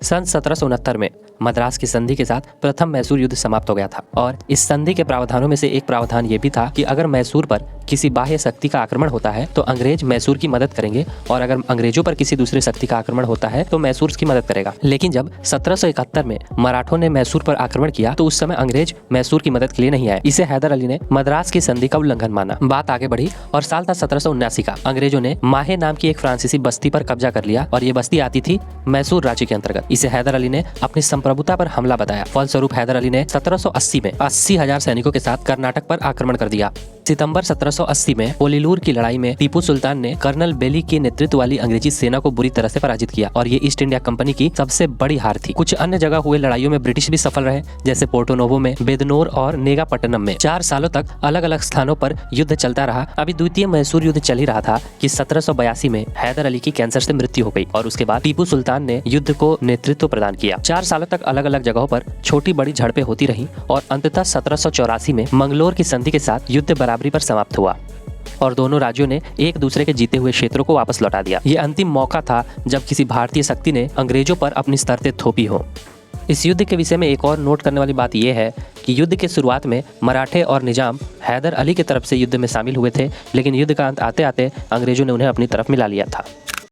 सन 1769 में मद्रास की संधि के साथ प्रथम मैसूर युद्ध समाप्त हो गया था और इस संधि के प्रावधानों में से एक प्रावधान ये भी था कि अगर मैसूर पर किसी बाह्य शक्ति का आक्रमण होता है तो अंग्रेज मैसूर की मदद करेंगे और अगर अंग्रेजों पर किसी दूसरी शक्ति का आक्रमण होता है तो मैसूर की मदद करेगा। लेकिन जब 1771 में मराठों ने मैसूर पर आक्रमण किया तो उस समय अंग्रेज मैसूर की मदद के लिए नहीं आए। इसे हैदर अली ने मद्रास की संधि का उल्लंघन माना। बात आगे बढ़ी और साल था 1779 का। अंग्रेजों ने माहे नाम की एक फ्रांसीसी बस्ती पर कब्जा कर लिया और ये बस्ती आती थी मैसूर राज्य के अंतर्गत। इसे हैदर अली ने अपनी संप्रभुता पर हमला बताया। फलस्वरूप हैदर अली ने 1780 में 80,000 सैनिकों के साथ कर्नाटक पर आक्रमण कर दिया। सितंबर 1780 में पोलीलूर की लड़ाई में टीपू सुल्तान ने कर्नल बेली के नेतृत्व वाली अंग्रेजी सेना को बुरी तरह से पराजित किया और ये ईस्ट इंडिया कंपनी की सबसे बड़ी हार थी। कुछ अन्य जगह हुए लड़ाइयों में ब्रिटिश भी सफल रहे, जैसे पोर्टोनोवो में, बेदनोर और नेगापट्टनम में। 4 सालों तक अलग अलग स्थानों पर युद्ध चलता रहा। अभी द्वितीय मैसूर युद्ध चल ही रहा था कि 1782 में हैदर अली की कैंसर से मृत्यु हो गई और उसके बाद टीपू सुल्तान ने युद्ध को नेतृत्व प्रदान किया। 4 सालों तक अलग अलग जगहों पर छोटी बड़ी झड़पें होती रही और अंततः 1784 में मंगलोर की संधि के साथ युद्ध बराबरी पर समाप्त हुआ और दोनों राज्यों ने एक दूसरे के जीते हुए क्षेत्रों को वापस लौटा दिया। ये अंतिम मौका था जब किसी भारतीय शक्ति ने अंग्रेजों पर अपनी शर्तें थोपी हो। इस युद्ध के विषय में एक और नोट करने वाली बात यह है कि युद्ध के शुरुआत में मराठे और निजाम हैदर अली की तरफ से युद्ध में शामिल हुए थे, लेकिन युद्ध का अंत आते आते अंग्रेजों ने उन्हें अपनी तरफ मिला लिया था।